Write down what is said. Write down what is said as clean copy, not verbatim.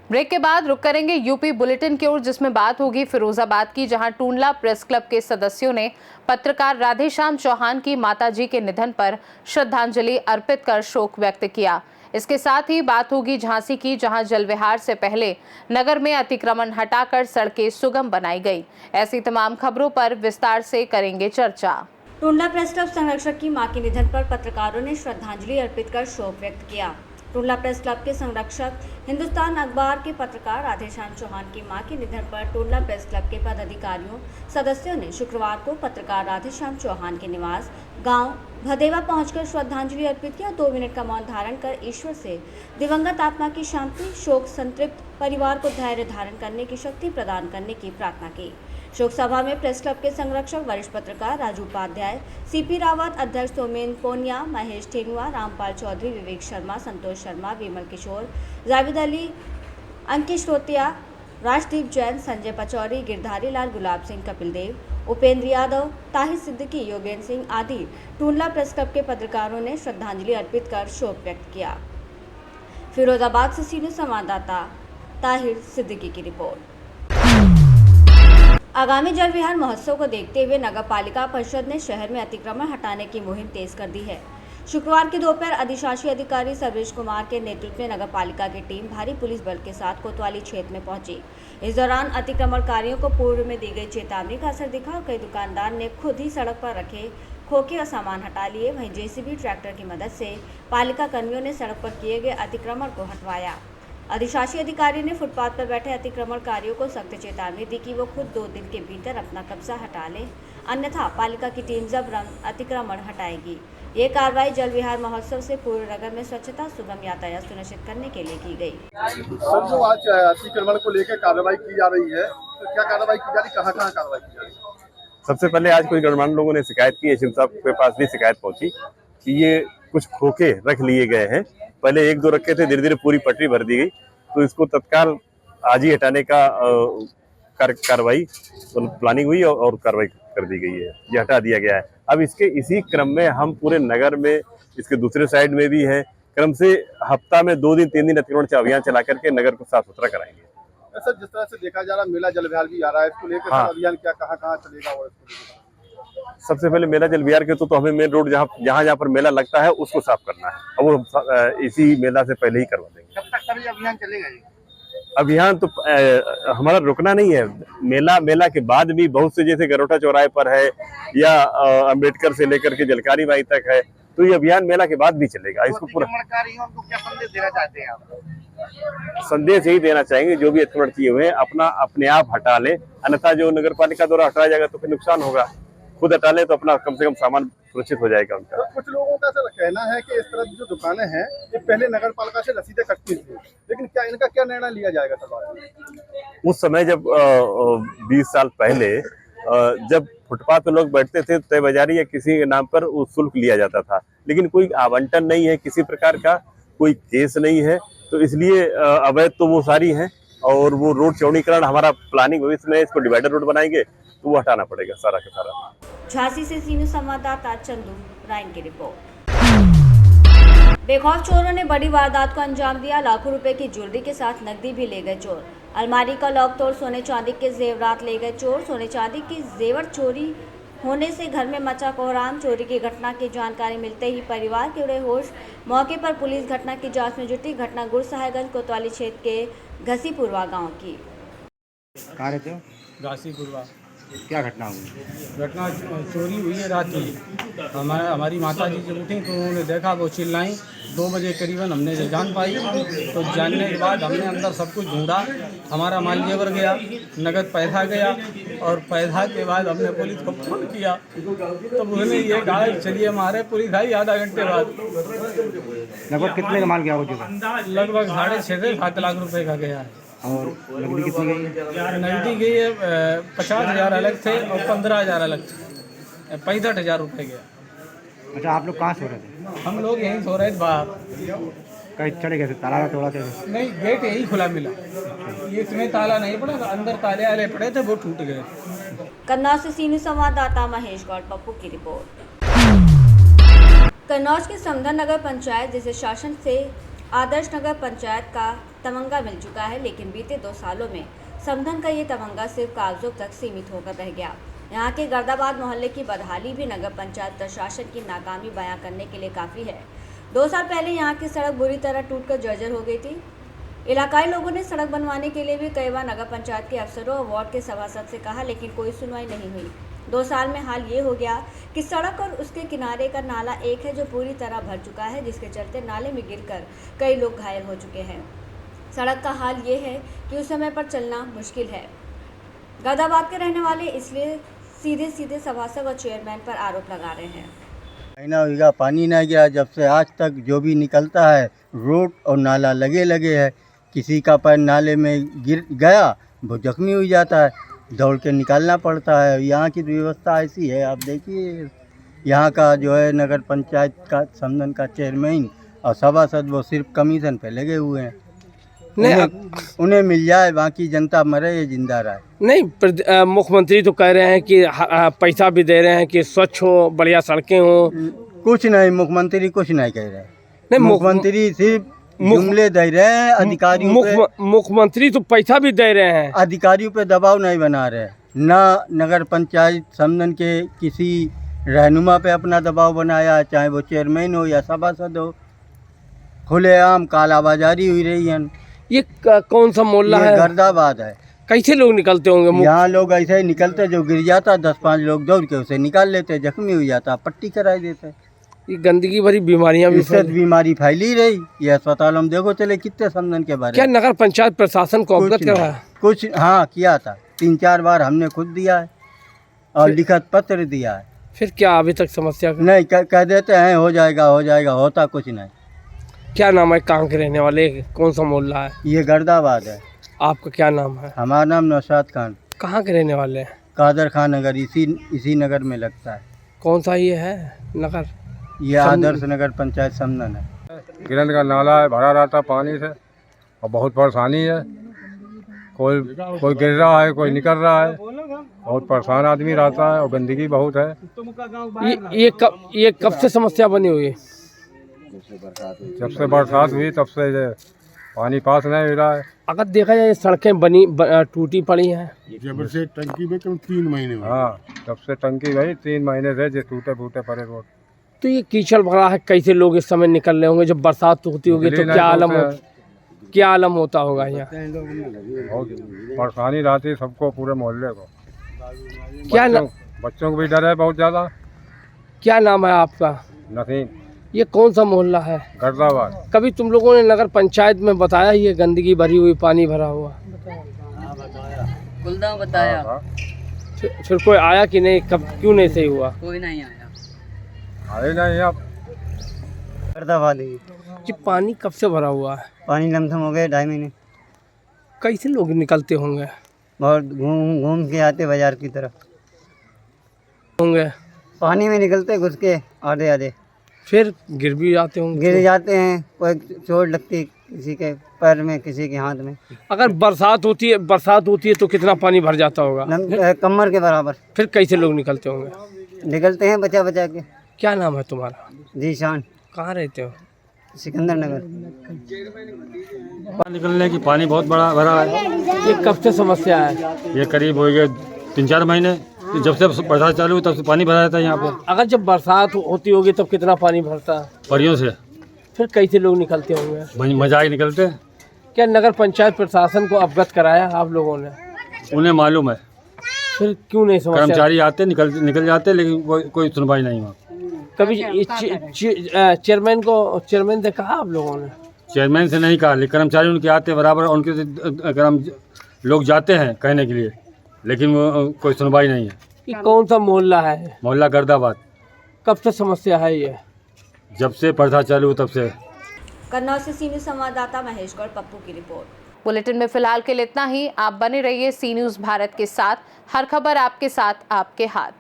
Break के बाद रुक करेंगे यूपी बुलेटिन की ओर, जिसमें बात होगी फिरोजाबाद की, जहां टूंडला प्रेस क्लब के सदस्यों ने पत्रकार राधेश्याम चौहान की माताजी के निधन पर श्रद्धांजलि अर्पित कर शोक व्यक्त किया। इसके साथ ही बात होगी झांसी की, जहां जल विहार से पहले नगर में अतिक्रमण हटाकर सड़कें सुगम बनाई गई। ऐसी तमाम खबरों पर विस्तार से करेंगे चर्चा। टूंडला प्रेस क्लब संरक्षक की मां के निधन पर पत्रकारों ने श्रद्धांजलि अर्पित कर शोक व्यक्त किया। टूंडला प्रेस क्लब के संरक्षक हिंदुस्तान अखबार के पत्रकार राधेश्याम चौहान की मां के निधन पर टूंडला प्रेस क्लब के पदाधिकारियों सदस्यों ने शुक्रवार को पत्रकार राधेश्याम चौहान के निवास गांव भदेवा पहुंचकर श्रद्धांजलि अर्पित किया। 2 मिनट का मौन धारण कर ईश्वर से दिवंगत आत्मा की शांति, शोक संतृप्त परिवार को धैर्य धारण करने की शक्ति प्रदान करने की प्रार्थना की। शोक सभा में प्रेस क्लब के संरक्षक वरिष्ठ पत्रकार राजू उपाध्याय, सीपी रावत, अध्यक्ष सोमेन पोनिया, महेश ठेंगुआ, रामपाल चौधरी, विवेक शर्मा, संतोष शर्मा, विमल किशोर, जावेद अली, अंकित श्रोतिया, राजदीप जैन, संजय पचौरी, गिरधारी लाल, गुलाब सिंह, कपिल देव, उपेंद्र यादव, ताहिर सिद्दीकी, योगेंद्र सिंह आदि टूंडला प्रेस क्लब के पत्रकारों ने श्रद्धांजलि अर्पित कर शोक व्यक्त किया। फिरोजाबाद से सीनियर संवाददाता ताहिर सिद्दीकी की रिपोर्ट। आगामी जल विहार महोत्सव को देखते हुए नगर पालिका परिषद ने शहर में अतिक्रमण हटाने की मुहिम तेज कर दी है। शुक्रवार की दोपहर अधिशासी अधिकारी सर्वेश कुमार के नेतृत्व में नगर पालिका की टीम भारी पुलिस बल के साथ कोतवाली क्षेत्र में पहुंची। इस दौरान अतिक्रमणकारियों को पूर्व में दी गई चेतावनी का असर दिखा और कई दुकानदार ने खुद ही सड़क पर रखे खोखे और सामान हटा लिए। वहीं जेसीबी ट्रैक्टर की मदद से पालिका कर्मियों ने सड़क पर किए गए अतिक्रमण को हटवाया। अधिशासी अधिकारी ने फुटपाथ पर बैठे अतिक्रमणकारियों को सख्त चेतावनी दी कि वो खुद 2 दिन के भीतर अपना कब्जा हटा लें, अन्यथा पालिका की टीम जबरन अतिक्रमण हटाएगी। ये कार्रवाई जल विहार महोत्सव से पूर्व नगर में स्वच्छता, सुगम यातायात सुनिश्चित करने के लिए की गई। सर, जो आज अतिक्रमण को लेकर कार्रवाई की जा रही है, तो क्या कार्रवाई की जा रही, कहाँ कार्रवाई की जा रही है? सबसे पहले आज कुछ गणमान्य लोगों ने शिकायत की, एसडीएम साहब के पास भी शिकायत पहुंची कि ये कुछ खोखे रख लिए गए हैं। पहले 1-2 रखे थे, धीरे धीरे पूरी पटरी भर दी गई, तो इसको तत्काल आज ही हटाने का कार्रवाई प्लानिंग हुई और कार्रवाई कर दी गई है। ये हटा दिया गया है। अब इसके इसी क्रम में हम पूरे नगर में, इसके दूसरे साइड में भी है, क्रम से हफ्ता में 2 दिन 3 दिन अतिक्रमण अभियान चला करके नगर को साफ सुथरा कराएंगे। सर, जिस तरह से देखा जा रहा है मेला जल विहार भी आ रहा है, इसको लेकर अभियान क्या कहाँ चलेगा? और सबसे पहले मेला जल विहार के तो हमें मेन रोड जहाँ पर मेला लगता है उसको साफ करना है, और वो इसी मेला से पहले ही करवा देंगे। कब तक अभियान चलेगा? अभियान तो हमारा रुकना नहीं है। मेला के बाद भी बहुत से, जैसे गरोटा चौराहे पर है या अंबेडकर से लेकर के जलकारी बाई तक है, तो ये अभियान मेला के बाद भी चलेगा। इसको पूरा उनको क्या संदेश देना चाहते हैं आप? संदेश यही देना चाहेंगे, जो भी अतिक्रमण किए हुए हैं अपने आप हटा ले, अन्यथा जो नगर पालिका द्वारा हटाया जाएगा तो फिर नुकसान होगा। खुद हटा ले तो अपना कम से कम सामान सुरक्षित हो जाएगा उनका। तो कुछ लोगों का ऐसा कहना है कि इस तरह की जो दुकानें हैं, ये पहले नगर पालिका से रसीदें कटती थी, लेकिन क्या इनका क्या निर्णय लिया जाएगा सर? उस समय जब 20 साल पहले जब फुटपाथ पर लोग बैठते थे, तय बाजारी या किसी के नाम पर वो शुल्क लिया जाता था, लेकिन कोई आवंटन नहीं है, किसी प्रकार का कोई केस नहीं है, तो इसलिए अवैध तो वो सारी हैं। और वो रोड चौड़ीकरण हमारा प्लानिंग भविष्य में, इसको डिवाइडर रोड बनाएंगे तो वो हटाना पड़ेगा सारा का सारा। झांसी से सीनियर संवाददाता चंदू राइन की रिपोर्ट। बेखौफ चोरों ने बड़ी वारदात को अंजाम दिया। लाखों रुपए की ज्वेलरी के साथ नकदी भी ले गए चोर। अलमारी का लॉक तोड़ सोने चांदी के जेवरात ले गए चोर। सोने चांदी की जेवर चोरी होने से घर में मचा कोहराम। चोरी की घटना की जानकारी मिलते ही परिवार के उड़े होश। मौके पर पुलिस घटना की जांच में जुटी। घटना गुरसाहेगंज कोतवाली क्षेत्र के घसीपुरवा गांव की। कहाँ रहते हो? घसीपुरवा। क्या घटना हुई? घटना चोरी हुई है रात की। हमारी माता जी जब उठी तो उन्होंने देखा, वो चिल्लाई। 2 बजे करीबन हमने जान पाई, तो जानने के बाद हमने अंदर सब कुछ ढूंढा। हमारा माल जेवर गया, नगद पैसा गया, और पैसा के बाद हमने पुलिस को फोन किया तो उन्होंने ये कहा चलिए हमारे पुलिस आई आधा घंटे बाद। लगभग कितने का माल गया हो चुका? लगभग 6.5 से 7 लाख रुपए का गया है। और नकदी कितनी गई? नकदी गई है 50,000 अलग थे और 15,000 अलग थे। 65,000 रुपये गया। अच्छा, आप लोग कहाँ सो रहे थे? हम लोग यहीं सो रहे थे बाहर। कहीं चले गए थे? ताला तोड़ा थे? नहीं, गेट यही खुला मिला। ये इसमें ताला नहीं पड़ा, अंदर ताले वाले पड़े थे, वो टूट गए। कन्नौज से सीनियर संवाददाता महेश गौड़ पप्पू की रिपोर्ट। कन्नौज के समधन नगर पंचायत जिसे शासन से आदर्श नगर पंचायत का तमंगा मिल चुका है, लेकिन बीते 2 सालों में समधन का ये तमंगा सिर्फ कागजों तक सीमित होकर रह गया। यहाँ के गर्दाबाद मोहल्ले की बदहाली भी नगर पंचायत प्रशासन की नाकामी बयां करने के लिए काफ़ी है। 2 साल पहले यहाँ की सड़क बुरी तरह टूटकर जर्जर हो गई थी। इलाकाई लोगों ने सड़क बनवाने के लिए भी कई बार नगर पंचायत के अफसरों और वार्ड के सभासद से कहा, लेकिन कोई सुनवाई नहीं हुई। 2 साल में हाल ये हो गया कि सड़क और उसके किनारे का नाला एक है जो पूरी तरह भर चुका है, जिसके चलते नाले में गिरकर कई लोग घायल हो चुके हैं। सड़क का हाल ये है कि उस समय पर चलना मुश्किल है। गर्दाबाद के रहने वाले इसलिए सीधे सीधे सभासद और चेयरमैन पर आरोप लगा रहे हैं। महीना होगा पानी नहीं गया, जब से आज तक जो भी निकलता है रोड और नाला लगे है। किसी का पैर नाले में गिर गया वो जख्मी हो जाता है, दौड़ के निकालना पड़ता है। यहाँ की व्यवस्था ऐसी है, आप देखिए यहाँ का जो है नगर पंचायत का समधन का चेयरमैन और सभासद वो सिर्फ कमीशन पे लगे हुए हैं। उन्हें मिल जाए, बाकी जनता मरे या जिंदा रहे। नहीं, मुख्यमंत्री तो कह रहे हैं कि पैसा भी दे रहे हैं कि स्वच्छ हो, बढ़िया सड़कें हो। कुछ नहीं, मुख्यमंत्री कुछ नहीं कह रहे। नहीं, मुख्यमंत्री सिर्फ जुमले दे रहे हैं अधिकारियों पे। मुख्यमंत्री तो पैसा भी दे रहे हैं, अधिकारियों पे दबाव नहीं बना रहे। ना नगर पंचायत समधन के किसी रहनुमा पे अपना दबाव बनाया, चाहे वो चेयरमैन हो या सभासद हो। खुलेआम कालाबाजारी हुई रही है। ये कौन सा मोहल्ला है? गर्दाबाद है। कैसे लोग निकलते होंगे? यहाँ लोग ऐसे ही निकलते, जो गिर जाता 10-5 लोग दौड़ के उसे निकाल लेते, जख्मी हो जाता, पट्टी कराई देते। ये गंदगी भरी बीमारियां भी इससे बीमारी फैली रही। ये अस्पताल हम देखो चले कितने समधन के बारे क्या नगर पंचायत प्रशासन को अवगत कराया? कुछ हाँ किया था, 3-4 बार हमने खुद दिया है और लिखित पत्र दिया है। फिर क्या अभी तक समस्या नहीं, कह देते हैं हो जाएगा, होता कुछ नहीं। क्या नाम है? कहाँ के रहने वाले? कौन सा मोहल्ला है? ये गर्दाबाद है। आपका क्या नाम है? हमारा नाम नौशाद खान। कहाँ के रहने वाले हैं? कादर खान नगर, इसी नगर में लगता है। कौन सा ये है नगर? ये आदर्श नगर पंचायत समधन है। गिरन का नाला है, भरा रहता पानी से और बहुत परेशानी है। कोई गिर रहा है, कोई निकल रहा है, बहुत परेशान आदमी रहता है और गंदगी बहुत है। ये कब से समस्या बनी हुई है? जब से बरसात हुई तब से पानी पास नहीं हो रहा है। अगर देखा जाए सड़कें टूटी पड़ी हैं। जब से टंकी में 3 महीने हुए। हाँ, जब से टंकी गई 3 महीने से जो टूटे फूटे पड़े रोड। तो ये कीचड़ भरा है, कैसे लोग इस समय निकल रहे होंगे? जब बरसात होती होगी तो क्या आलम होता होगा? यहाँ बहुत परेशानी रहती है सबको, पूरे मोहल्ले को। बच्चों को भी डर है बहुत ज़्यादा। क्या नाम है आपका? नसीम। ये कौन सा मोहल्ला है? गर्दाबाद। कभी तुम लोगों ने नगर पंचायत में बताया ये गंदगी भरी हुई, पानी भरा हुआ? बताया। फिर कोई आया कि नहीं? कब क्यों नहीं सही हुआ? कोई नहीं आया। आए नहीं आप। गर्दाबाद ये पानी कब से भरा हुआ है? पानी लमसम हो गए 2.5 महीने। कैसे लोग निकलते होंगे? बहुत घूम के आते बाजार की तरफ होंगे, पानी में निकलते घुस के आधे फिर गिर भी जाते होंगे। गिर जाते हैं, कोई चोट लगती किसी के पैर में, किसी के हाथ में। अगर बरसात होती है तो कितना पानी भर जाता होगा? कमर के बराबर। फिर कैसे लोग निकलते होंगे? निकलते हैं बचा के। क्या नाम है तुम्हारा? जीशान। कहाँ रहते हो? सिकंदर नगर। निकलने की पानी बहुत बड़ा भरा है। ये कब से समस्या है? ये करीब हो गए 3-4 महीने। जब से बरसात चालू हुई तब से पानी भरा रहता है यहाँ पर। अगर जब बरसात होती होगी तब कितना पानी भरता है? परियों से। फिर कैसे लोग निकलते होंगे? मजाक निकलते। क्या नगर पंचायत प्रशासन को अवगत कराया आप लोगों ने? उन्हें मालूम है। फिर क्यों नहीं समस्या? कर्मचारी आते निकल जाते, लेकिन कोई सुनवाई नहीं हुआ। कभी चेयरमैन से कहा आप लोगों ने? चेयरमैन से नहीं कहा, लेकिन कर्मचारी उनके आते बराबर, उनके लोग जाते हैं कहने के लिए, लेकिन वो कोई सुनवाई नहीं है। ये कौन सा मोहल्ला है? मोहल्ला गर्दाबाद। कब से समस्या है ये? जब से बरसात चालू हुई तब से। कन्नौज से सी न्यूज़ संवाददाता महेश गौड़, पप्पू की रिपोर्ट। बुलेटिन में फिलहाल के लिए इतना ही। आप बने रहिए सी न्यूज़ भारत के साथ। हर खबर आपके साथ, आपके हाथ।